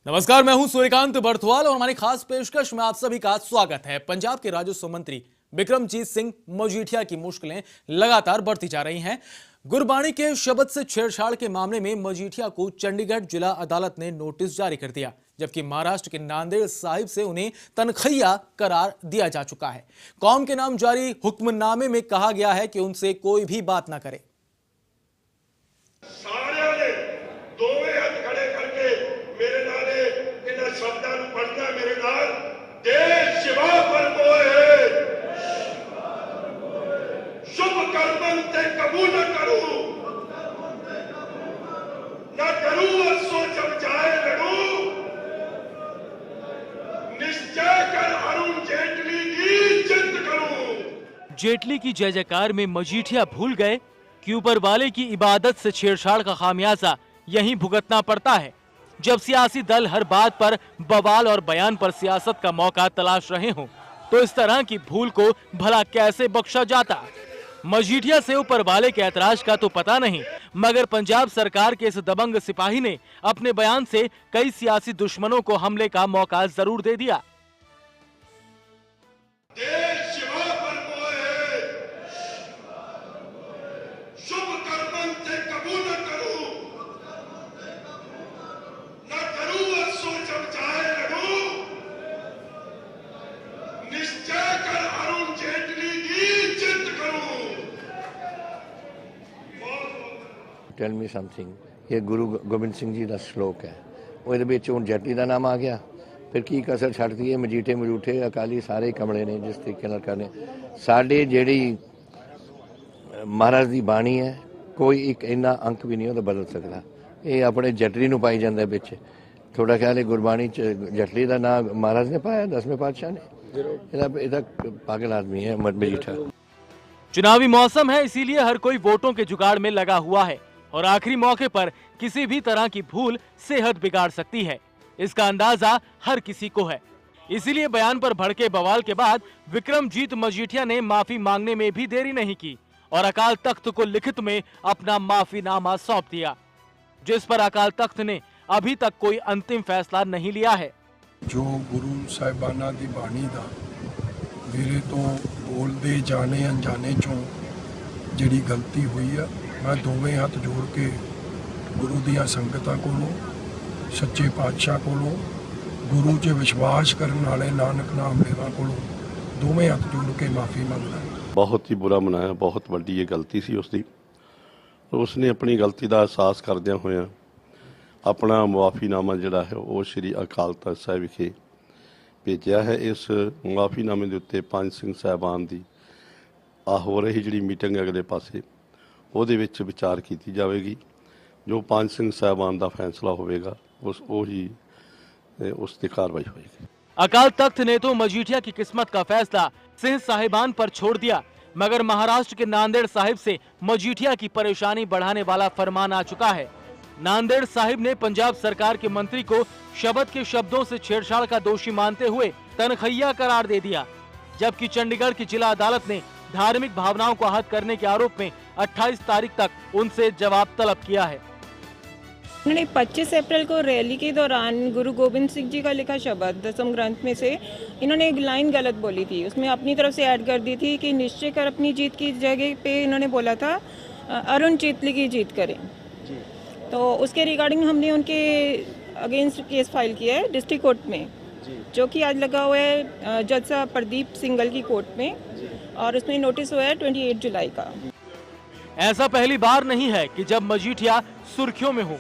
नमस्कार, मैं हूं सूर्यकांत बर्थवाल और हमारी खास पेशकश में आप सभी का स्वागत है। पंजाब के राजस्व मंत्री बिक्रमजीत सिंह मजीठिया की मुश्किलें लगातार बढ़ती जा रही हैं। गुरबाणी के शब्द से छेड़छाड़ के मामले में मजीठिया को चंडीगढ़ जिला अदालत ने नोटिस जारी कर दिया, जबकि महाराष्ट्र के नांदेड़ साहिब से उन्हें तनखैया करार दिया जा चुका है। कौम के नाम जारी हुक्मनामे में कहा गया है कि उनसे कोई भी बात न करे। जेटली की जय जयकार में मजीठिया भूल गए कि ऊपर वाले की इबादत से छेड़छाड़ का खामियाजा यहीं भुगतना पड़ता है। जब सियासी दल हर बात पर बवाल और बयान पर सियासत का मौका तलाश रहे हों, तो इस तरह की भूल को भला कैसे बख्शा जाता। मजीठिया से ऊपर वाले के ऐतराज का तो पता नहीं, मगर पंजाब सरकार के इस दबंग सिपाही ने अपने बयान से कई सियासी दुश्मनों को हमले का मौका जरूर दे दिया। Tell me something. ये गुरु गोबिंद सिंह जी का श्लोक है, वो हूँ जेटली का नाम आ गया, फिर की कसर छड्डती है। मजीठे मजूठे अकाली सारे कमले ने जिस तरीके करने। साढ़े जी महाराज की बाणी है, कोई एक इन्ना अंक भी नहीं बदल सकता। ये अपने जेटली नूं पाई जाता बिच। थोड़ा ख्याल है गुरबाणी जेटली का नाम महाराज ने पाया, 10वें पातशाह ने। पागल आदमी है मजीठा। चुनावी मौसम है, इसीलिए हर कोई वोटों के जुगाड़ में लगा हुआ है और आखिरी मौके पर किसी भी तरह की भूल सेहत बिगाड़ सकती है, इसका अंदाजा हर किसी को है। इसीलिए बयान पर भड़के बवाल के बाद बिक्रमजीत मजीठिया ने माफी मांगने में भी देरी नहीं की और अकाल तख्त को लिखित में अपना माफीनामा सौंप दिया, जिस पर अकाल तख्त ने अभी तक कोई अंतिम फैसला नहीं लिया है। जो गुरु साहिबाना दी बाणी दा मेरे तो बोलते जाने अनजाने चों जिहड़ी गलती हुई है, मैं दोवें हाथ जोड़ के गुरु दियां संगतां कोलों, सच्चे पातशाह कोलों, गुरु 'च विश्वास करने वाले नानक नाम लेवा कोलों दोवें हाथ जोड़ के माफ़ी मंगदा। बहुत ही बुरा मनाया, बहुत वड्डी ये गलती सी उसकी। उसने अपनी गलती का एहसास करदे होए अपना मुआफ़ीनामा जिहड़ा है वो श्री अकाल तख्त साहिब विखे भेजिया है। इस मुआफ़ीनामे के उत्ते पंज सिंह साहिबान की हो रही जिहड़ी मीटिंग अगले पासे ਉਹਦੇ ਵਿੱਚ विचार की जाएगी। जो पंज सिंह साहिबान का फैसला होगा उस पर कार्रवाई होगी। अकाल तख्त ने तो मजीठिया की किस्मत का फैसला सिंह साहिबान पर छोड़ दिया, मगर महाराष्ट्र के नांदेड़ साहिब से मजीठिया की परेशानी बढ़ाने वाला फरमान आ चुका है। नांदेड़ साहिब ने पंजाब सरकार के मंत्री को शब्द के शब्दों से छेड़छाड़ का दोषी मानते हुए तनखैया करार दे दिया, जबकि चंडीगढ़ की जिला अदालत ने धार्मिक भावनाओं को आहत करने के आरोप में 28 तारीख तक उनसे जवाब तलब किया है। उन्होंने 25 अप्रैल को रैली के दौरान गुरु गोबिंद सिंह जी का लिखा शब्द दसम ग्रंथ में से इन्होंने एक लाइन गलत बोली थी, उसमें अपनी तरफ से ऐड कर दी थी कि निश्चय कर अपनी जीत की जगह पे इन्होंने बोला था अरुण जेटली की जीत करें। तो उसके रिगार्डिंग हमने उनके अगेंस्ट केस फाइल किया है डिस्ट्रिक्ट कोर्ट में, जो कि आज लगा हुआ है जज साहब प्रदीप सिंगल की कोर्ट में, और उसमें नोटिस हुआ है 28 जुलाई का। ऐसा पहली बार नहीं है कि जब मजीठिया सुर्खियों में हो।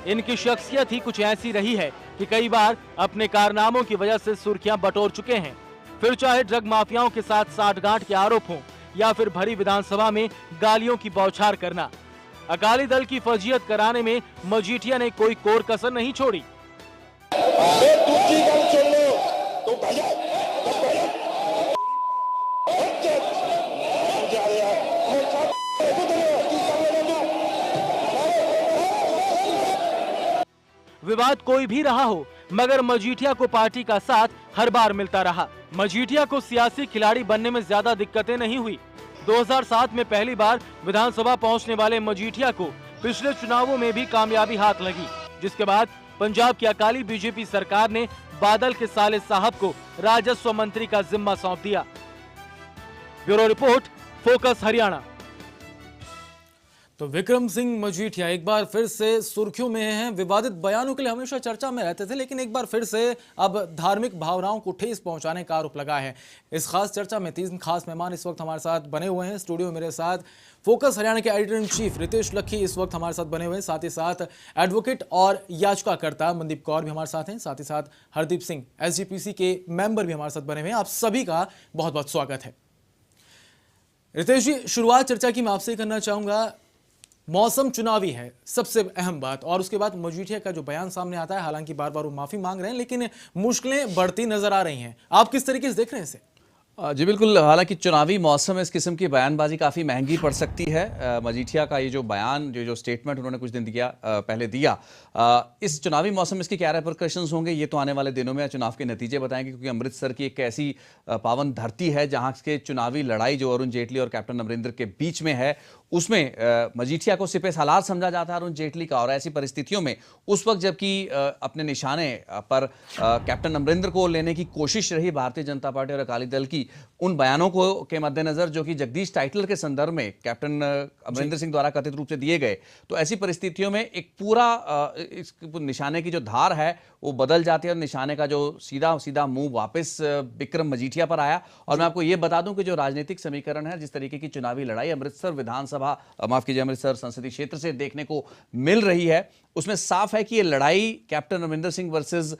इनकी शख्सियत ही कुछ ऐसी रही है कि कई बार अपने कारनामों की वजह से सुर्खियां बटोर चुके हैं, फिर चाहे ड्रग माफियाओं के साथ साठगांठ के आरोप हों या फिर भरी विधानसभा में गालियों की बौछार करना। अकाली दल की फजीयत कराने में मजीठिया ने कोई कोर कसर नहीं छोड़ी। विवाद कोई भी रहा हो, मगर मजीठिया को पार्टी का साथ हर बार मिलता रहा। मजीठिया को सियासी खिलाड़ी बनने में ज्यादा दिक्कतें नहीं हुई। 2007 में पहली बार विधानसभा पहुंचने वाले मजीठिया को पिछले चुनावों में भी कामयाबी हाथ लगी, जिसके बाद पंजाब की अकाली बीजेपी सरकार ने बादल के साले साहब को राजस्व मंत्री का जिम्मा सौंप दिया। Bureau report, focus Haryana. तो विक्रम सिंह मजीठिया एक बार फिर से सुर्खियों में हैं। विवादित बयानों के लिए हमेशा चर्चा में रहते थे, लेकिन एक बार फिर से अब धार्मिक भावनाओं को ठेस पहुंचाने का आरोप लगा है। इस खास चर्चा में 3 खास मेहमान इस वक्त हमारे साथ बने हुए हैं। स्टूडियो में मेरे साथ फोकस हरियाणा के एडिटर इन चीफ रितेश लखी इस वक्त हमारे साथ बने हुए हैं। साथ ही साथ एडवोकेट और याचिकाकर्ता मनदीप कौर भी हमारे साथ हैं। साथ ही साथ हरदीप सिंह SGPC के मेंबर भी हमारे साथ बने हुए हैं। आप सभी का बहुत बहुत स्वागत है। रितेश जी, शुरुआत चर्चा की मैं आपसे ही करना चाहूंगा। मौसम चुनावी है, सबसे अहम बात, और उसके बाद मजीठिया का जो बयान सामने आता है, हालांकि बार बार वो माफी मांग रहे हैं, लेकिन मुश्किलें बढ़ती नजर आ रही हैं। आप किस तरीके से देख रहे हैं इसे? जी बिल्कुल, हालांकि चुनावी मौसम इस किस्म की बयानबाजी काफ़ी महंगी पड़ सकती है। मजीठिया का ये जो बयान, जो स्टेटमेंट उन्होंने कुछ दिन पहले दिया, इस चुनावी मौसम में इसके क्या रिपरकशंस होंगे ये तो आने वाले दिनों में चुनाव के नतीजे बताएंगे, क्योंकि अमृतसर की एक ऐसी पावन धरती है जहां के चुनावी लड़ाई जो अरुण जेटली और कैप्टन अमरिंदर के बीच में है, उसमें मजीठिया को सिपह सालार समझा जाता है अरुण जेटली का। और ऐसी परिस्थितियों में उस वक्त जबकि अपने निशाने पर कैप्टन अमरिंदर को लेने की कोशिश रही भारतीय जनता पार्टी और अकाली दल की, उन बयानों को के मद्देनजर जो कि जगदीश टाइटलर के संदर्भ में कैप्टन अमरिंदर सिंह द्वारा कथित रूप से दिए गए, तो ऐसी परिस्थितियों में एक पूरा इस निशाने की जो धार है वो बदल जाती है और निशाने का जो सीधा सीधा मुंह वापस विक्रम मजीठिया पर आया। और मैं आपको ये बता दूं कि जो राजनीतिक समीकरण है, जिस तरीके की चुनावी लड़ाई अमृतसर विधानसभा, माफ कीजिए, अमृतसर संसदीय क्षेत्र से देखने को मिल रही है, उसमें साफ है कि ये लड़ाई कैप्टन अमरिंदर सिंह वर्सेस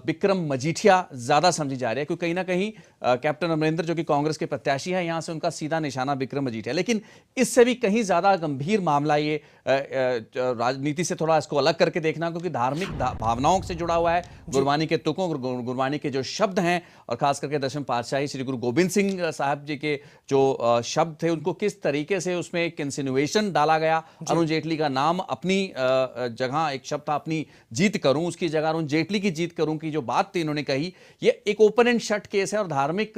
विक्रम मजीठिया ज्यादा समझी जा रही है, क्योंकि कहीं ना कहीं कैप्टन अमरिंदर जो कि कांग्रेस के प्रत्याशी है, यहां से उनका सीधा निशाना विक्रम मजीठिया। लेकिन इससे भी कहीं ज्यादा गंभीर मामला ये राजनीति से थोड़ा इसको अलग करके देखना, क्योंकि धार्मिक भावनाओं से जुड़ा हुआ है। गुरबानी के तुकों, गुरबानी के जो शब्द हैं, और खास करके दशम पातशाही श्री गुरु गोबिंद सिंह साहब जी के जो शब्द थे, उनको किस तरीके से उसमें एक इंसिनुएशन डाला गया। अरुण जेटली का नाम अपनी जगह, एक शब्द था अपनी जीत करूं, उसकी जगह अरुण जेटली की जीत करूं की जो बात थी इन्होंने कही, ये एक ओपन एंड शट केस है। और धार्मिक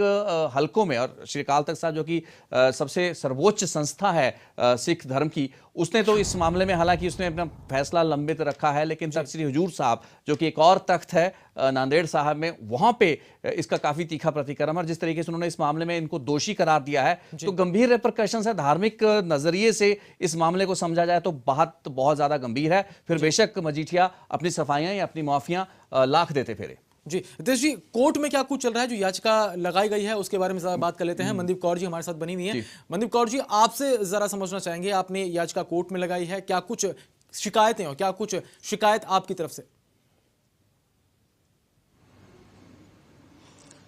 हलकों में, और श्री अकाल तख्त साहब जो कि सबसे सर्वोच्च संस्था है सिख धर्म की, उसने तो इस मामले में, हालांकि उसने अपना फैसला लंबित रखा है, लेकिन तख्त श्री हुजूर साहब जो कि एक और तख्त है नांदेड़ साहब में, वहां पे इसका काफी तीखा प्रतिक्रमण, और जिस तरीके से उन्होंने इस मामले में इनको दोषी करार दिया है, तो गंभीर रिपरकशंस है। धार्मिक नजरिए से इस मामले को समझा जाए तो बहुत ज्यादा गंभीर है। फिर बेशक मजीठिया अपनी सफाइयां या अपनी माफियां लाख देते फिरे। जी रितेश जी, कोर्ट में क्या कुछ चल रहा है? जो याचिका लगाई गई है उसके बारे में जरा बात कर लेते हैं। मनदीप कौर जी हमारे साथ बनी हुई है। मनदीप कौर जी, आपसे जरा समझना चाहेंगे, आपने याचिका कोर्ट में लगाई है, क्या कुछ शिकायतें हो, क्या कुछ शिकायत आपकी तरफ से?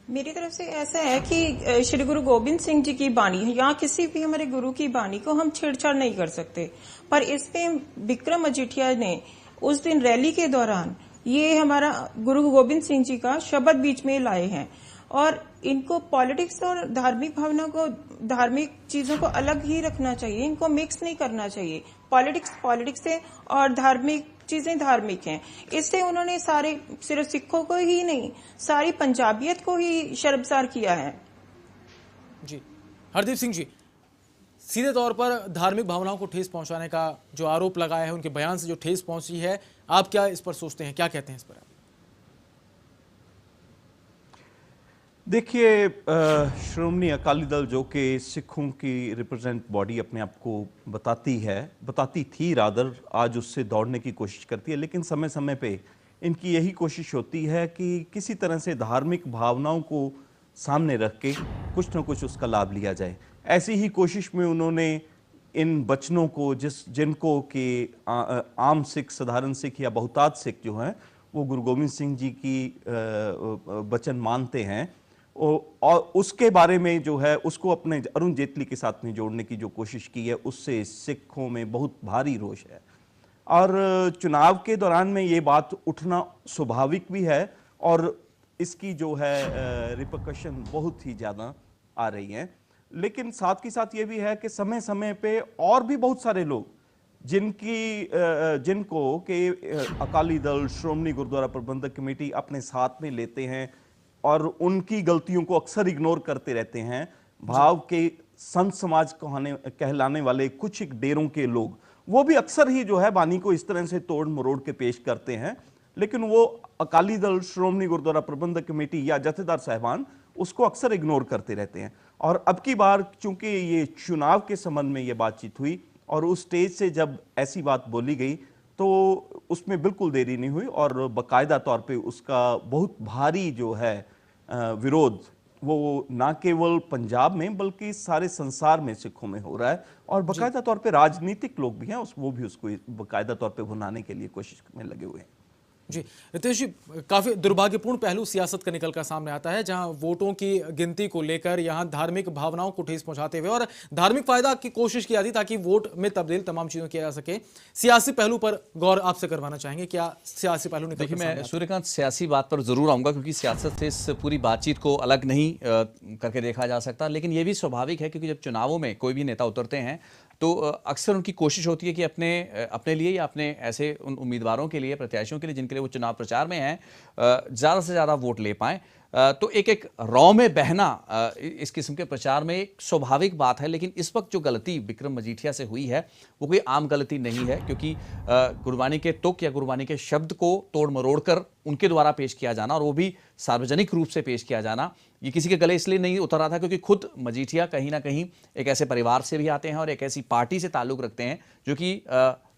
मेरी तरफ से ऐसा है कि श्री गुरु गोबिंद सिंह जी की बानी या किसी भी हमारे गुरु की बानी को हम छेड़छाड़ नहीं कर सकते, पर इस पे विक्रम मजीठिया ने उस दिन रैली के दौरान ये हमारा गुरु गोबिंद सिंह जी का शब्द बीच में लाए हैं, और इनको पॉलिटिक्स और धार्मिक भावना को, धार्मिक चीजों को अलग ही रखना चाहिए, इनको मिक्स नहीं करना चाहिए। पॉलिटिक्स है और धार्मिक चीजें धार्मिक हैं। इससे उन्होंने सारे, सिर्फ सिखों को ही नहीं, सारी पंजाबियत को ही शर्मसार किया है। जी हरदीप सिंह जी, सीधे तौर पर धार्मिक भावनाओं को ठेस पहुंचाने का जो आरोप लगाया है, उनके बयान से जो ठेस पहुंची है, आप क्या इस पर सोचते हैं, क्या कहते हैं इस पर? देखिए, श्रोमणी अकाली दल जो कि सिखों की रिप्रेजेंट बॉडी अपने आप को बताती थी रादर, आज उससे दौड़ने की कोशिश करती है, लेकिन समय समय पे इनकी यही कोशिश होती है कि किसी तरह से धार्मिक भावनाओं को सामने रख के कुछ न कुछ उसका लाभ लिया जाए। ऐसी ही कोशिश में उन्होंने इन वचनों को, जिनको कि आम सिख, साधारण सिख या बहुतात सिख जो हैं वो गुरु गोबिंद सिंह जी की वचन मानते हैं, और उसके बारे में जो है उसको अपने अरुण जेटली के साथ में जोड़ने की जो कोशिश की है, उससे सिखों में बहुत भारी रोष है। और चुनाव के दौरान में ये बात उठना स्वाभाविक भी है, और इसकी जो है रिपरकशन बहुत ही ज़्यादा आ रही हैं। लेकिन साथ ही साथ ये भी है कि समय समय पे और भी बहुत सारे लोग जिनको के अकाली दल, श्रोमणी गुरुद्वारा प्रबंधक कमेटी अपने साथ में लेते हैं और उनकी गलतियों को अक्सर इग्नोर करते रहते हैं। भाव के संत समाज कहलाने वाले कुछ एक डेरों के लोग, वो भी अक्सर ही जो है बानी को इस तरह से तोड़ मरोड़ के पेश करते हैं। लेकिन वो अकाली दल, श्रोमणी गुरुद्वारा प्रबंधक कमेटी या जथेदार साहिबान उसको अक्सर इग्नोर करते रहते हैं। और अब की बार चूंकि ये चुनाव के संबंध में ये बातचीत हुई और उस स्टेज से जब ऐसी बात बोली गई तो उसमें बिल्कुल देरी नहीं हुई और बाकायदा तौर पे उसका बहुत भारी जो है विरोध वो ना केवल पंजाब में बल्कि सारे संसार में सिखों में हो रहा है। और बाकायदा तौर पे राजनीतिक लोग भी हैं वो भी उसको बाकायदा तौर पे भुनाने के लिए कोशिश में लगे हुए हैं। जी रितेश जी, काफी दुर्भाग्यपूर्ण पहलू सियासत का निकल कर सामने आता है, जहां वोटों की गिनती को लेकर यहां धार्मिक भावनाओं को ठेस पहुंचाते हुए और धार्मिक फायदा की कोशिश की जाती ताकि वोट में तब्दील तमाम चीजों किया जा सके। सियासी पहलू पर गौर आपसे करवाना चाहेंगे, क्या सियासी पहलू निकल देखिए, मैं सूर्यकांत सियासी बात पर जरूर आऊंगा क्योंकि सियासत से इस पूरी बातचीत को अलग नहीं करके देखा जा सकता, लेकिन यह भी स्वाभाविक है क्योंकि जब चुनावों में कोई भी नेता उतरते हैं तो अक्सर उनकी कोशिश होती है कि अपने लिए या अपने ऐसे उन उम्मीदवारों के लिए, प्रत्याशियों के लिए जिनके लिए वो चुनाव प्रचार में हैं, ज़्यादा से ज़्यादा वोट ले पाएं। तो एक रॉ में बहना इस किस्म के प्रचार में एक स्वाभाविक बात है। लेकिन इस वक्त जो गलती विक्रम मजीठिया से हुई है वो कोई आम गलती नहीं है, क्योंकि गुरबानी के तुक या गुरबानी के शब्द को तोड़ मरोड़ कर उनके द्वारा पेश किया जाना और वो भी सार्वजनिक रूप से पेश किया जाना, ये किसी के गले इसलिए नहीं उतर रहा था क्योंकि खुद मजीठिया कहीं ना कहीं एक ऐसे परिवार से भी आते हैं और एक ऐसी पार्टी से ताल्लुक रखते हैं जो कि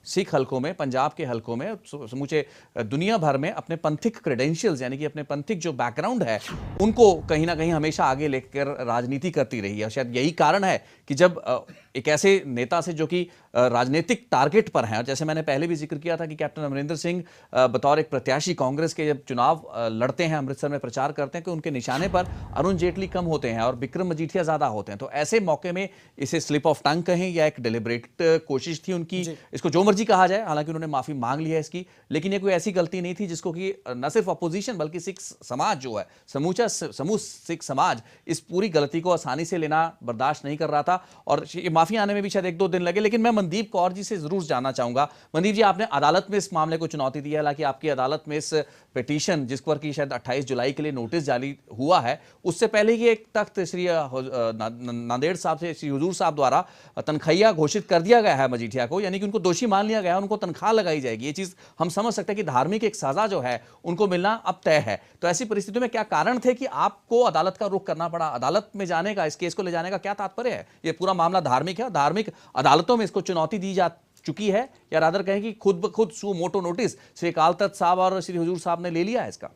सिख हलकों में, पंजाब के हलकों में, समूचे दुनिया भर में अपने पंथिक क्रेडेंशियल्स यानी कि अपने पंथिक जो बैकग्राउंड है उनको कहीं ना कहीं हमेशा आगे लेकर राजनीति करती रही है। और शायद यही कारण है कि जब एक ऐसे नेता से जो कि राजनीतिक टारगेट पर हैं, और जैसे मैंने पहले भी जिक्र किया था कि कैप्टन अमरिंदर सिंह बतौर एक प्रत्याशी कांग्रेस के जब चुनाव लड़ते हैं, अमृतसर में प्रचार करते हैं कि उनके निशाने पर अरुण जेटली कम होते हैं और विक्रम मजीठिया ज्यादा होते हैं। तो ऐसे मौके में इसे स्लिप ऑफ टंग कहें या एक डिलिबरेट कोशिश थी उनकी, इसको जो मर्जी कहा जाए, हालांकि उन्होंने माफी मांग ली है इसकी, लेकिन ये कोई ऐसी गलती नहीं थी जिसको कि न सिर्फ अपोजिशन बल्कि सिख समाज जो है, समूह सिख समाज इस पूरी गलती को आसानी से लेना बर्दाश्त नहीं कर रहा था। और ये माफी आने में भी शायद 1-2 दिन लगे। लेकिन मैं मनदीप कौर जी से जरूर जानना चाहूंगा। मनदीप जी, आपने अदालत में इस मामले को चुनौती दी है, हालांकि आपकी अदालत में इस पिटीशन जिस पर की शायद 28 जुलाई के लिए नोटिस जारी हुआ है, उससे पहले ही एक तख्त श्री नांदेड़ साहब से श्री हुजूर साहब द्वारा तनख्वाहिया घोषित कर दिया गया है मजीठिया को, यानी कि उनको दोषी मान लिया गया, उनको तनख्वाह लगाई जाएगी। ये चीज हम समझ सकते हैं कि धार्मिक एक सजा जो है उनको मिलना अब तय है। तो ऐसी परिस्थितियों में क्या कारण थे कि आपको अदालत का रुख करना पड़ा? अदालत में जाने का, इस केस को ले जाने का क्या तात्पर्य है? ये पूरा मामला धार्मिक है, धार्मिक अदालतों में इसको चुनौती दी जा चुकी है, या रादर कहें कि खुद ब खुद सू मोटो नोटिस श्री अकाल तख्त साहब और श्री हुजूर साहब ने ले लिया है इसका?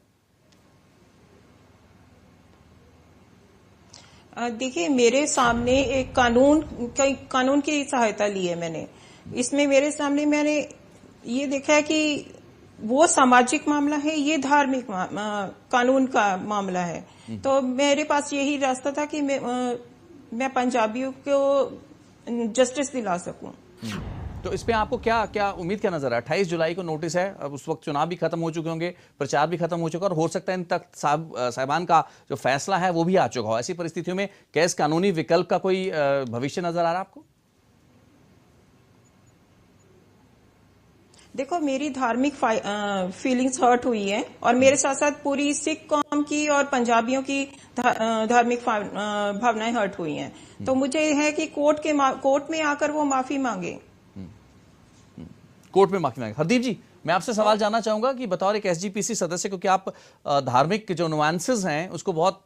देखिए, मेरे सामने एक कानून की सहायता ली है मैंने। इसमें मेरे सामने मैंने ये देखा है कि वो सामाजिक मामला है, ये धार्मिक कानून का मामला है। तो मेरे पास यही रास्ता था कि मैं पंजाबियों को जस्टिस दिला सकूं। तो इस पे आपको क्या उम्मीद क्या नजर है? 28 जुलाई को नोटिस है, अब उस वक्त चुनाव भी खत्म हो चुके होंगे, प्रचार भी खत्म हो चुका और हो सकता है इन तक साहिबान का जो फैसला है वो भी आ चुका हो। ऐसी परिस्थितियों में क्या इस कानूनी विकल्प का कोई भविष्य नजर आ रहा है आपको? देखो, मेरी धार्मिक फीलिंग्स हर्ट हुई है और मेरे साथ साथ पूरी सिख कौम की और पंजाबियों की धार्मिक भावनाएं हर्ट हुई हैं। तो मुझे है कि कोर्ट में आकर वो माफी मांगे, कोर्ट में माफी मांगे। हरदीप जी, मैं आपसे सवाल जानना चाहूंगा कि बतौर एक एसजीपीसी सदस्य, क्योंकि आप धार्मिक जो नुआंसेस हैं उसको बहुत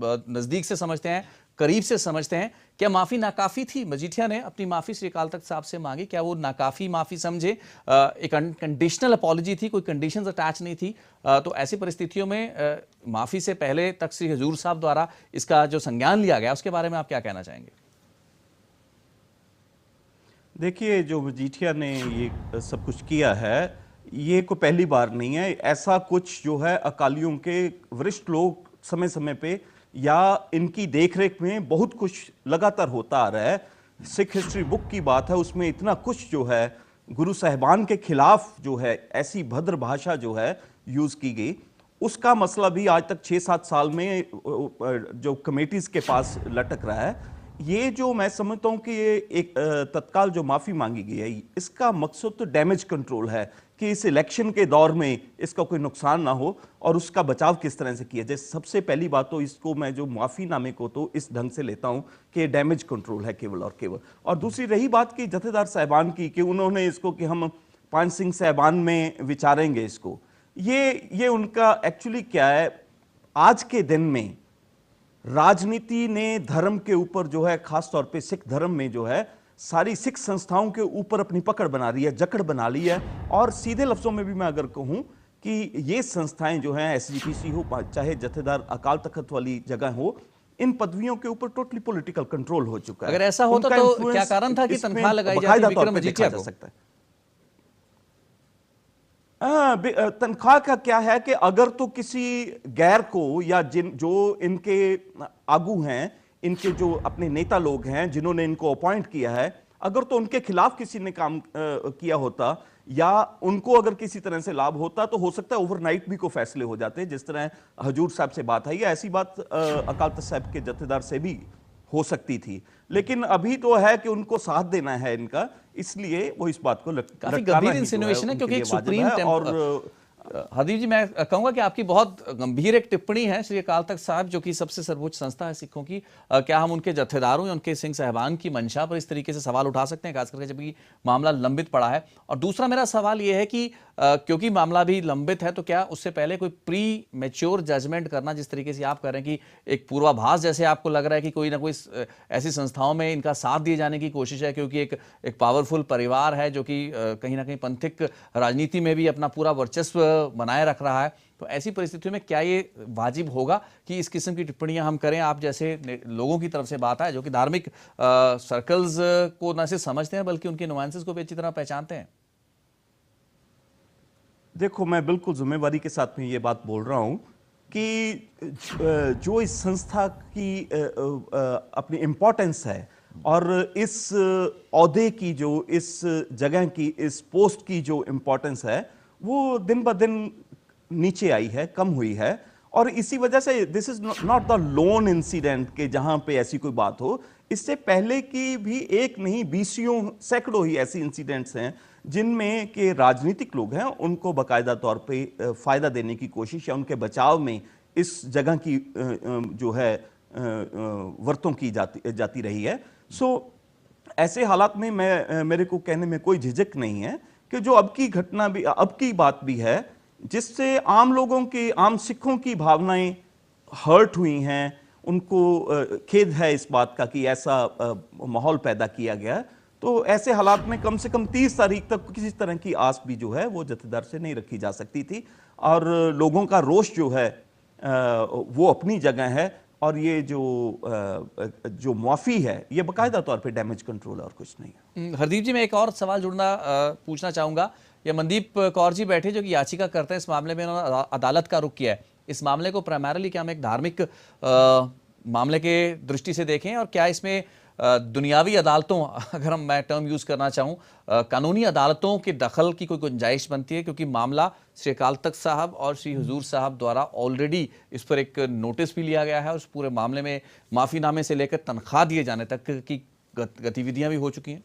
नजदीक से समझते हैं, करीब से समझते हैं, क्या माफी नाकाफी थी? मजीठिया ने अपनी माफी श्री अकाल तख्त साहब से मांगी, क्या वो नाकाफी माफी समझे? एक कंडीशनल अपॉलॉजी थी, कोई कंडीशंस अटैच नहीं थी। तो ऐसी परिस्थितियों में माफी से पहले तख्त श्री हुजूर साहब द्वारा इसका जो संज्ञान लिया गया उसके बारे में आप क्या कहना चाहेंगे? देखिए, जो मजीठिया ने ये सब कुछ किया है, ये को पहली बार नहीं है। ऐसा कुछ जो है अकालियों के वरिष्ठ लोग समय समय पे या इनकी देखरेख में बहुत कुछ लगातार होता आ रहा है। सिख हिस्ट्री बुक की बात है, उसमें इतना कुछ जो है गुरु साहिबान के खिलाफ जो है ऐसी भद्र भाषा जो है यूज की गई, उसका मसला भी आज तक 6-7 साल में जो कमेटीज के पास लटक रहा है। ये जो मैं समझता हूं कि ये एक तत्काल जो माफी मांगी गई है, इसका मकसद तो डैमेज कंट्रोल है कि इस इलेक्शन के दौर में इसका कोई नुकसान ना हो और उसका बचाव किस तरह से किया जाए। सबसे पहली बात तो इसको मैं जो माफीनामे को तो इस ढंग से लेता हूं कि डैमेज कंट्रोल है केवल और केवल। और दूसरी रही बात की जथेदार साहिबान की कि उन्होंने इसको कि हम पान सिंह साहिबान में विचारेंगे इसको, ये उनका एक्चुअली क्या है, आज के दिन में राजनीति ने धर्म के ऊपर जो है, खास तौर पे सिख धर्म में जो है, सारी सिख संस्थाओं के ऊपर अपनी पकड़ बना रही है, जकड़ बना ली है। और सीधे लफ्जों में भी मैं अगर कहूं कि ये संस्थाएं जो हैं, SGPC हो, चाहे जत्थेदार अकाल तख्त वाली जगह हो, इन पदवियों के ऊपर टोटली पॉलिटिकल कंट्रोल हो चुका है। अगर ऐसा होता उनका तो influence क्या कारण था कि इसमें तनख्वाह लगाई जाती बाकायदा तौर विक्रम पे मजीठिया देखा जा को? सकता है। तनख्वाह का क्या है कि अगर तो किसी गैर को, या जो इनके आगू हैं, इनके जो अपने नेता लोग हैं जिन्होंने इनको अपॉइंट किया है, अगर तो उनके खिलाफ किसी ने काम किया होता या उनको अगर किसी तरह से लाभ होता, तो हो सकता है ओवरनाइट भी को फैसले हो जाते, जिस तरह हजूर साहब से बात आई है। ऐसी बात अकाल तख्त साहब के जत्थेदार से भी हो सकती थी। लेकिन अभी तो है कि उनको साथ देना है इनका, इसलिए वो इस बात को काफी गंभीर इंसिनुएशन है, क्योंकि एक सुप्रीम और हरदीप जी, मैं कहूंगा कि आपकी बहुत गंभीर एक टिप्पणी है श्री अकाल तख्त साहब, जो कि सबसे सर्वोच्च संस्था है सिखों की। क्या हम उनके जत्थेदारों या उनके सिंह साहिबान की मंशा पर इस तरीके से सवाल उठा सकते हैं, खास करके जबकि मामला लंबित पड़ा है? और दूसरा मेरा सवाल यह है कि क्योंकि मामला भी लंबित है, तो क्या उससे पहले कोई प्री मैच्योर जजमेंट करना, जिस तरीके से आप कह रहे हैं कि एक पूर्वाभास जैसे आपको लग रहा है कि कोई ना कोई ऐसी संस्थाओं में इनका साथ दिए जाने की कोशिश है, क्योंकि एक पावरफुल परिवार है जो कि कहीं ना कहीं पंथिक राजनीति में भी अपना पूरा वर्चस्व बनाए रख रहा है, तो ऐसी परिस्थितियों में क्या ये वाजिब होगा कि इस किस्म की टिप्पणियां हम करें? आप जैसे लोगों की तरफ से बात है जो कि धार्मिक सर्कल्स को न सिर्फ समझते हैं बल्कि उनके नुआंसेस को भी अच्छी तरह पहचानते हैं। देखो, मैं बिल्कुल जिम्मेवारी के साथ में ये बात बोल रहा हूं कि जो इस संस्था की अपनी इम्पोर्टेंस है और इस औहदे की, जो इस जगह की, इस पोस्ट की जो इम्पोर्टेंस है, वो दिन ब दिन नीचे आई है, कम हुई है। और इसी वजह से this is not the loan incident के जहां पे ऐसी कोई बात हो। इससे पहले की भी एक नहीं, बीसियों सैकड़ों ही ऐसी इंसिडेंट्स हैं जिनमें के राजनीतिक लोग हैं, उनको बाकायदा तौर पे फायदा देने की कोशिश या उनके बचाव में इस जगह की जो है वर्तों की जाती रही है। सो ऐसे हालात में मेरे को कहने में कोई झिझक नहीं है कि जो अब की घटना भी, अब की बात भी है, जिससे आम लोगों की, आम सिखों की भावनाएं हर्ट हुई हैं, उनको खेद है इस बात का कि ऐसा माहौल पैदा किया गया। तो ऐसे हालात में कम से कम 30 तारीख तक किसी तरह की आस भी जो है वो जत्थेदार से नहीं रखी जा सकती थी। और लोगों का रोष जो है वो अपनी जगह है, और ये जो मुआफी है ये बाकायदा तौर पे डैमेज कंट्रोल और कुछ नहीं है। हरदीप जी, मैं एक और सवाल पूछना चाहूंगा। ये मनदीप कौर जी बैठे जो कि याचिका करते हैं इस मामले में, उन्होंने अदालत का रुख किया है। इस मामले को प्राइमरीली क्या हम एक धार्मिक मामले के दृष्टि से देखें, और क्या इसमें दुनियावी अदालतों, अगर मैं टर्म यूज करना चाहूं, कानूनी अदालतों के दखल की कोई गुंजाइश बनती है? क्योंकि मामला श्री अकाल तख्त साहब और श्री हुजूर साहब द्वारा ऑलरेडी इस पर एक नोटिस भी लिया गया है, और उस पूरे मामले में माफीनामे से लेकर तनख्वाह दिए जाने तक की गतिविधियां भी हो चुकी हैं।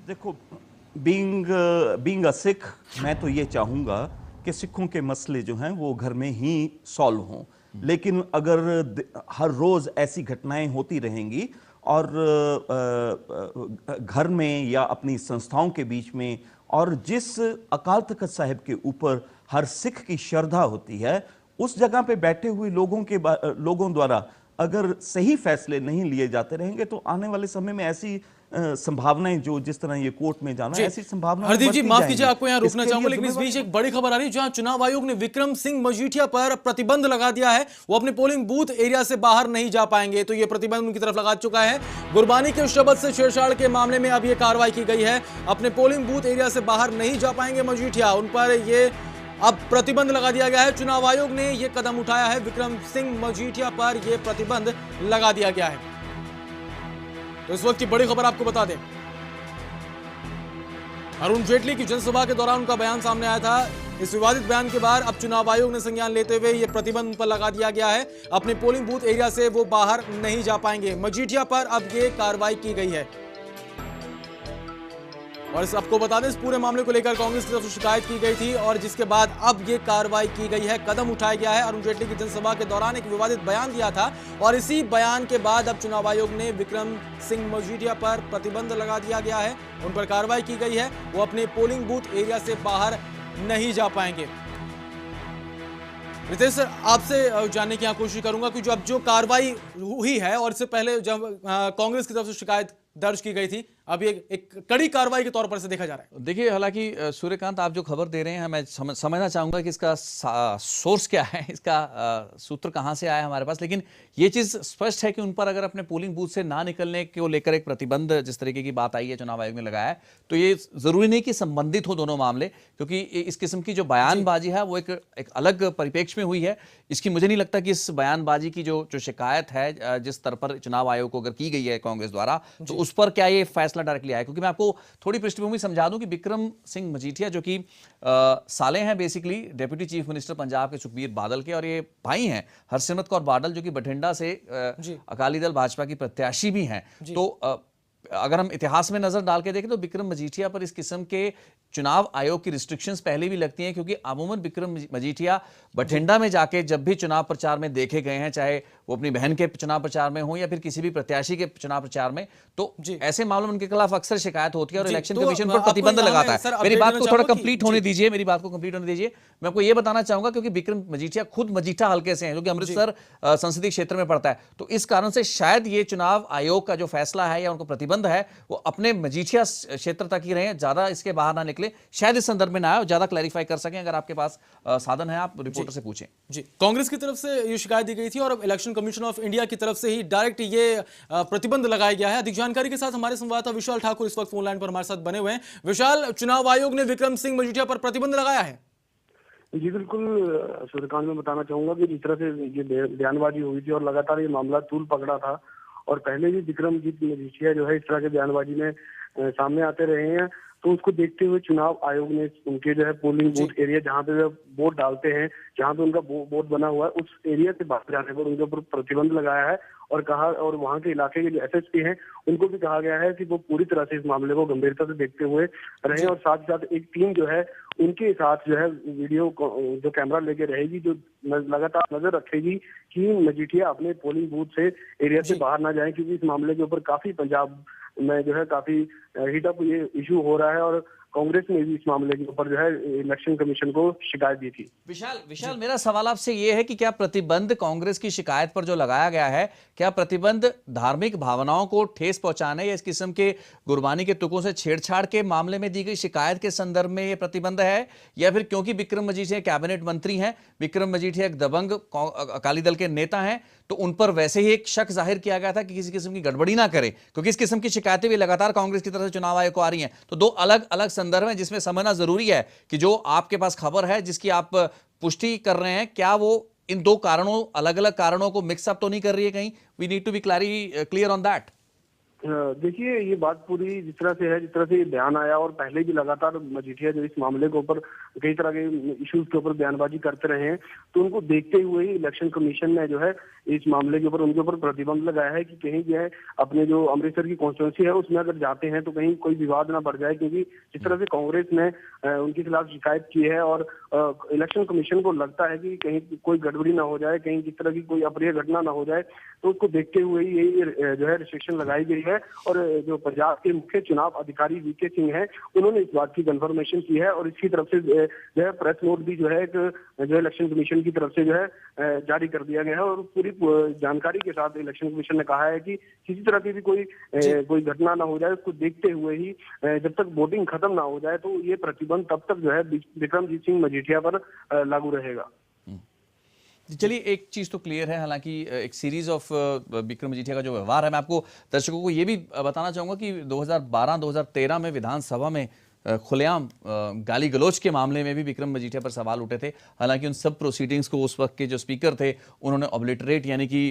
देखो, बीइंग अ सिख, मैं तो ये चाहूंगा कि सिखों के मसले जो हैं वो घर में ही सॉल्व हों। लेकिन अगर हर रोज ऐसी घटनाएं होती रहेंगी और घर में या अपनी संस्थाओं के बीच में, और जिस अकाल तख्त साहिब के ऊपर हर सिख की श्रद्धा होती है, उस जगह पे बैठे हुए लोगों द्वारा अगर सही फैसले नहीं लिए जाते रहेंगे, तो आने वाले समय में ऐसी संभावनाएं, जो जिस तरह ये कोर्ट में जाना है, ऐसी संभावनाएं हरदीप जी, बढ़ती माफ कीजिए, जाएंगी। आपको यहाँ रोकना इसके चाहूंगा, लिए लेकिन इस बीच जिम्मेवारी एक बड़ी खबर आ रही है जहां चुनाव आयोग ने विक्रम सिंह मजीठिया पर प्रतिबंध लगा दिया है। वो अपने पोलिंग बूथ एरिया से बाहर नहीं जा पाएंगे, तो ये प्रतिबंध उनकी तरफ लगा चुका है। गुरबानी के शब्द से छेड़छाड़ के मामले में अब ये कार्रवाई की गई है। अपने पोलिंग बूथ एरिया से बाहर नहीं जा पाएंगे मजीठिया, उन पर ये अब प्रतिबंध लगा दिया गया है। चुनाव आयोग ने यह कदम उठाया है, विक्रम सिंह मजीठिया पर यह प्रतिबंध लगा दिया गया है। तो इस वक्त की बड़ी खबर आपको बता दें, अरुण जेटली की जनसभा के दौरान उनका बयान सामने आया था। इस विवादित बयान के बाद अब चुनाव आयोग ने संज्ञान लेते हुए यह प्रतिबंध पर लगा दिया गया है। अपने पोलिंग बूथ एरिया से वो बाहर नहीं जा पाएंगे। मजीठिया पर अब ये कार्रवाई की गई है। और इस आपको बता दें, इस पूरे मामले को लेकर कांग्रेस की तरफ से शिकायत की गई थी, और जिसके बाद अब ये कार्रवाई की गई है, कदम उठाया गया है। अरुण जेटली की जनसभा के दौरान एक विवादित बयान दिया था, और इसी बयान के बाद अब चुनाव आयोग ने विक्रम सिंह मजीठिया पर प्रतिबंध लगा दिया गया है। उन पर कार्रवाई की गई है। वो अपने पोलिंग बूथ एरिया से बाहर नहीं जा पाएंगे। रितेश सर, आपसे जानने की यहाँ कोशिश करूंगा कि जो कार्रवाई हुई है और इससे पहले जब कांग्रेस की तरफ से शिकायत दर्ज की गई थी, अभी एक कड़ी कार्रवाई के तौर पर से देखा जा रहा है। देखिए, हालांकि सूर्यकांत, आप जो खबर दे रहे हैं, मैं समझना चाहूंगा कि इसका सोर्स क्या है, इसका सूत्र कहां से आया हमारे पास। लेकिन ये चीज स्पष्ट है कि उन पर अगर अपने पोलिंग बूथ से ना निकलने को लेकर एक प्रतिबंध जिस तरीके की बात आई है चुनाव आयोग ने लगाया है, तो ये जरूरी नहीं कि संबंधित हो दोनों मामले, क्योंकि इस किस्म की जो बयानबाजी है वो एक अलग परिप्रेक्ष्य में हुई है। इसकी मुझे नहीं लगता कि इस बयानबाजी की जो शिकायत है जिस स्तर पर चुनाव आयोग को अगर की गई है कांग्रेस द्वारा, तो उस पर क्या ये फैसला डायरेक्टली आया। क्योंकि मैं आपको थोड़ी पृष्ठभूमि समझा दूं कि बिक्रम सिंह मजीठिया जो कि साले हैं basically deputy chief minister Punjab के सुखबीर बादल के, और ये भाई हैं हरसिमरत कौर बादल जो कि बठिंडा से अकाली दल भाजपा की प्रत्याशी भी हैं। तो अगर हम इतिहास में नजर डाल के देखें तो बिक्रम मजीठिया पर इस किस्म के चुनाव आयोग की रिस्ट्रिक्शंस पहले भी लगती हैं, क्योंकि अमूमन बिक्रम मजीठिया बठिंडा में जाके जब भी चुनाव प्रचार में देखे गए हैं, चाहे वो अपनी बहन के चुनाव प्रचार में हो या फिर किसी भी प्रत्याशी के चुनाव प्रचार में, तो ऐसे मामलों में उनके खिलाफ अक्सर शिकायत होती है और इलेक्शन कमीशन पर प्रतिबंध लगाता है। मेरी बात को थोड़ा कंप्लीट होने दीजिए, मैं आपको ये बताना चाहूंगा, क्योंकि बिक्रम मजीठिया खुद मजीठा हल्के से हैं जो कि अमृतसर संसदीय क्षेत्र में पड़ता है, तो इस कारण से शायद ये चुनाव आयोग का जो फैसला है या उनको प्रतिबंध है वो अपने मजीठिया क्षेत्र तक ही रहे, ज्यादा इसके बाहर ना निकले। शायद इस संदर्भ में ना आए, ज्यादा क्लैरिफाई कर सकें। अगर आपके पास साधन है आप रिपोर्टर से पूछें। जी, कांग्रेस की तरफ से ये शिकायत दी गई थी और अब इलेक्शन कमीशन ऑफ इंडिया की तरफ से ही डायरेक्ट ये प्रतिबंध लगाया गया है। अधिक जानकारी के साथ हमारे संवाददाता विशाल ठाकुर इस वक्त फोन लाइन पर हमारे साथ बने हुए हैं। विशाल, चुनाव आयोग ने बिक्रम सिंह मजीठिया पर प्रतिबंध लगाया है? जी बिल्कुल सूर्यकांत, में बताना चाहूंगा कि जिस तरह से ये बयानबाजी हुई थी और लगातार ये मामला तूल पकड़ा था, और पहले भी बिक्रमजीत मजीठिया जो है इस तरह के बयानबाजी में सामने आते रहे हैं, तो उसको देखते हुए चुनाव आयोग ने उनके जो है पोलिंग बूथ एरिया जहाँ पे वे वोट डालते हैं, जहाँ पे उनका वोट बना हुआ है, उस एरिया से बाहर जाने पर उनके ऊपर प्रतिबंध लगाया है और कहा, और वहाँ के इलाके के जो एसएसपी हैं उनको भी कहा गया है कि वो पूरी तरह से इस मामले को गंभीरता से देखते हुए रहें, और साथ ही साथ एक टीम जो है उनके साथ जो है वीडियो जो कैमरा लेके रहेगी, जो लगातार नजर रखेगी कि मजीठिया अपने पोलिंग बूथ से एरिया से बाहर ना जाए, क्योंकि इस मामले के ऊपर काफी पंजाब में जो है काफी हीटअप ये इशू हो रहा है और कांग्रेस ने भी इस मामले के ऊपर जो है इलेक्शन कमीशन को शिकायत दी थी। विशाल, मेरा सवाल आपसे ये है कि क्या प्रतिबंध कांग्रेस की शिकायत पर जो लगाया गया है, क्या प्रतिबंध धार्मिक भावनाओं को ठेस पहुंचाने या इस किस्म के गुरबानी के तुकों से छेड़छाड़ के मामले में दी गई शिकायत के संदर्भ में यह प्रतिबंध है, या फिर क्योंकि बिक्रम मजीठिया कैबिनेट मंत्री हैं, बिक्रम मजीठिया एक दबंग अकाली दल के नेता हैं, तो उन पर वैसे ही एक शक जाहिर किया गया था कि किसी किस्म की गड़बड़ी ना करे, क्योंकि इस किस्म की शिकायतें भी लगातार कांग्रेस की तरफ से चुनाव आयोग को आ रही हैं। तो दो अलग अलग संदर्भ हैं जिसमें समझना जरूरी है कि जो आपके पास खबर है जिसकी आप पुष्टि कर रहे हैं, क्या वो इन दो कारणों, अलग अलग कारणों को मिक्सअप तो नहीं कर रही है कहीं? We need to be clear on that. देखिए, ये बात पूरी जिस तरह से है, जिस तरह से ये बयान आया, और पहले भी लगातार मजीठिया जो इस मामले के ऊपर कई तरह के इश्यूज के ऊपर बयानबाजी करते रहे हैं, तो उनको देखते हुए ही इलेक्शन कमीशन ने जो है इस मामले के ऊपर उनके ऊपर प्रतिबंध लगाया है कि कहीं जो है अपने जो अमृतसर की कॉन्स्टिट्यूंसी है उसमें अगर जाते हैं तो कहीं कोई विवाद ना बढ़ जाए, क्योंकि जिस तरह से कांग्रेस ने उनके खिलाफ शिकायत की है और इलेक्शन कमीशन को लगता है कि कहीं कोई गड़बड़ी ना हो जाए, कहीं जिस तरह की कोई अप्रिय घटना ना हो जाए, तो उसको देखते हुए ही ये जो है रिस्ट्रिक्शन लगाई गई है। और जो पंजाब के मुख्य चुनाव अधिकारी वीके सिंह हैं, उन्होंने इस बात की कंफर्मेशन की है और इसकी तरफ से जो है प्रेस नोट भी जो है जो इलेक्शन कमीशन की तरफ से जो है जारी कर दिया गया है, और पूरी जानकारी के साथ इलेक्शन कमीशन ने कहा है कि किसी तरह की भी कोई घटना ना हो जाए, उसको देखते हुए ही जब तक वोटिंग खत्म ना हो जाए तो ये प्रतिबंध तब तक जो है बिक्रमजीत सिंह मजीठिया पर लागू रहेगा। चलिए, एक चीज तो क्लियर है, हालांकि एक सीरीज ऑफ बिक्रम मजीठिया का जो व्यवहार है, मैं आपको दर्शकों को ये भी बताना चाहूंगा कि 2012-2013 में विधानसभा में खुलेआम गाली गलौज के मामले में भी बिक्रम मजीठिया पर सवाल उठे थे। हालांकि उन सब प्रोसीडिंग्स को उस वक्त के जो स्पीकर थे उन्होंने ऑब्लिटरेट यानी कि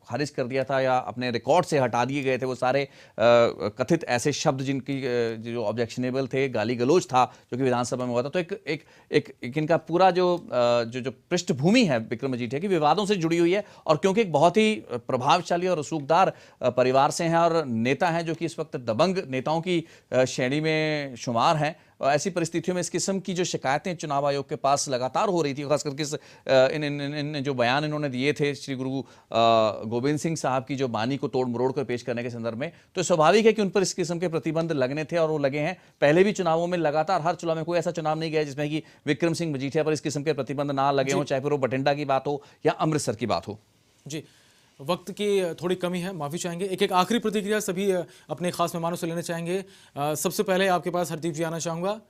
खारिज कर दिया था या अपने रिकॉर्ड से हटा दिए गए थे वो सारे कथित ऐसे शब्द जिनकी जो ऑब्जेक्शनेबल थे, गाली गलौज था जो कि विधानसभा में हुआ था। तो एक इनका पूरा जो पृष्ठभूमि है बिक्रम मजीठिया की विवादों से जुड़ी हुई है, और क्योंकि एक बहुत ही प्रभावशाली और रसूखदार परिवार से हैं और नेता हैं जो कि इस वक्त दबंग नेताओं की श्रेणी में शुमार हैं, ऐसी परिस्थितियों में इस किस्म की जो शिकायतें चुनाव आयोग के पास लगातार हो रही थी, खास करके इन जो बयान इन्होंने दिए थे श्री गुरु गोविंद सिंह साहब की जो बानी को तोड़ मरोड़ कर पेश करने के संदर्भ में, तो स्वाभाविक है कि उन पर इस किस्म के प्रतिबंध लगने थे और वो लगे हैं। पहले भी चुनावों में लगातार, हर चुनाव में कोई ऐसा चुनाव नहीं गया जिसमें कि विक्रम सिंह मजीठिया पर इस किस्म के प्रतिबंध ना लगे हों, चाहे फिर वो बठिंडा की बात हो या अमृतसर की बात हो। जी, वक्त की थोड़ी कमी है, माफ़ी चाहेंगे। एक आखिरी प्रतिक्रिया सभी अपने खास मेहमानों से लेना चाहेंगे। सबसे पहले आपके पास हरदीप जी आना चाहूँगा।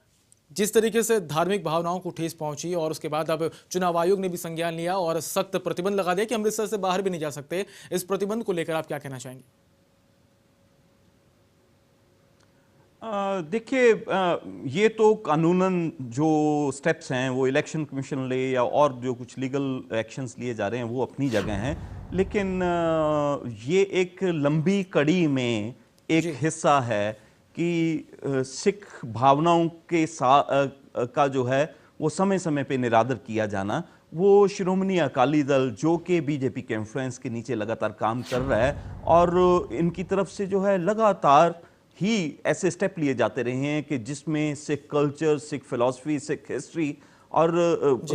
जिस तरीके से धार्मिक भावनाओं को ठेस पहुंची और उसके बाद अब चुनाव आयोग ने भी संज्ञान लिया और सख्त प्रतिबंध लगा दिया कि अमृतसर से बाहर भी नहीं जा सकते, इस प्रतिबंध को लेकर आप क्या कहना चाहेंगे? देखिए, ये तो कानूनन जो स्टेप्स हैं वो इलेक्शन कमीशन ले या और जो कुछ लीगल एक्शंस लिए जा रहे हैं वो अपनी जगह हैं, लेकिन ये एक लंबी कड़ी में एक हिस्सा है कि सिख भावनाओं के का जो है वो समय समय पे निरादर किया जाना। वो श्रोमणी अकाली दल जो कि बीजेपी के इन्फ्लुएंस के नीचे लगातार काम कर रहा है और इनकी तरफ से जो है लगातार ही ऐसे स्टेप लिए जाते रहे हैं कि जिसमें Sikh culture, Sikh philosophy, Sikh history और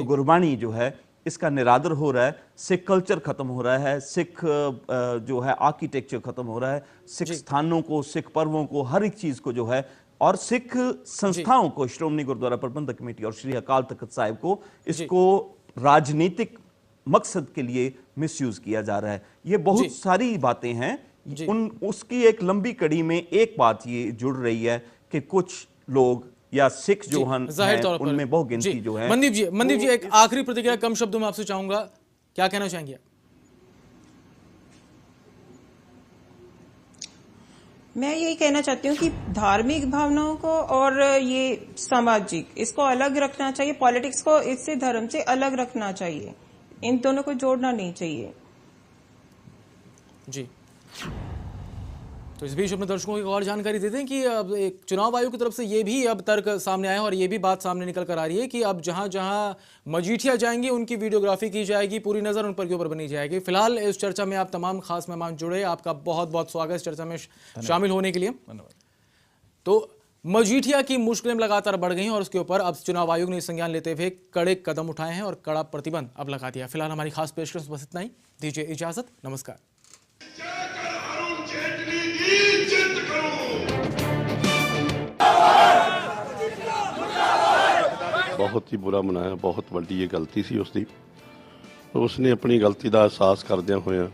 गुरबानी जो है इसका निरादर हो रहा है। सिख कल्चर खत्म हो रहा है, सिख जो है आर्किटेक्चर खत्म हो रहा है, सिख स्थानों को, सिख पर्वों को, हर एक चीज को जो है, और सिख संस्थाओं को, श्रोमणी गुरुद्वारा प्रबंधक कमेटी और श्री अकाल तख्त साहिब को, इसको राजनीतिक मकसद के लिए मिसयूज किया जा रहा है। ये बहुत सारी बातें हैं। उसकी एक लंबी कड़ी में एक बात ये जुड़ रही है कि कुछ लोग या सिख जो हैं उनमें बहुगिनती जो है। मनदीप जी एक आखिरी प्रतिक्रिया कम शब्दों में आपसे चाहूंगा, क्या कहना चाहेंगे आप? मैं यही कहना चाहती हूँ कि धार्मिक भावनाओं को और ये सामाजिक, इसको अलग रखना चाहिए। पॉलिटिक्स को इससे, धर्म से अलग रखना चाहिए, इन दोनों को जोड़ना नहीं चाहिए। जी, तो इस बीच अपने दर्शकों को एक और जानकारी देते हैं कि अब एक चुनाव आयोग की तरफ से ये भी अब तर्क सामने आया और ये भी बात सामने निकल कर आ रही है कि अब जहां जहां मजीठिया जाएंगी उनकी वीडियोग्राफी की जाएगी, पूरी नज़र उन पर के ऊपर बनी जाएगी। फिलहाल इस चर्चा में आप तमाम खास मेहमान जुड़े, आपका बहुत बहुत स्वागत इस चर्चा में शामिल होने के लिए। तो मजीठिया की मुश्किलें लगातार बढ़ गई हैं और उसके ऊपर अब चुनाव आयोग ने संज्ञान लेते हुए कड़े कदम उठाए हैं और कड़ा प्रतिबंध अब लगा दिया। फिलहाल हमारी खास पेशकश बस इतना ही, दीजिए इजाजत, नमस्कार। बहुत ही बुरा मनाया, बहुत ਵੱਡੀ ਇਹ ਗਲਤੀ ਸੀ ਉਸਦੀ। ਉਸਨੇ ਆਪਣੀ ਗਲਤੀ ਦਾ ਅਹਿਸਾਸ ਕਰਦਿਆਂ ਹੋਇਆਂ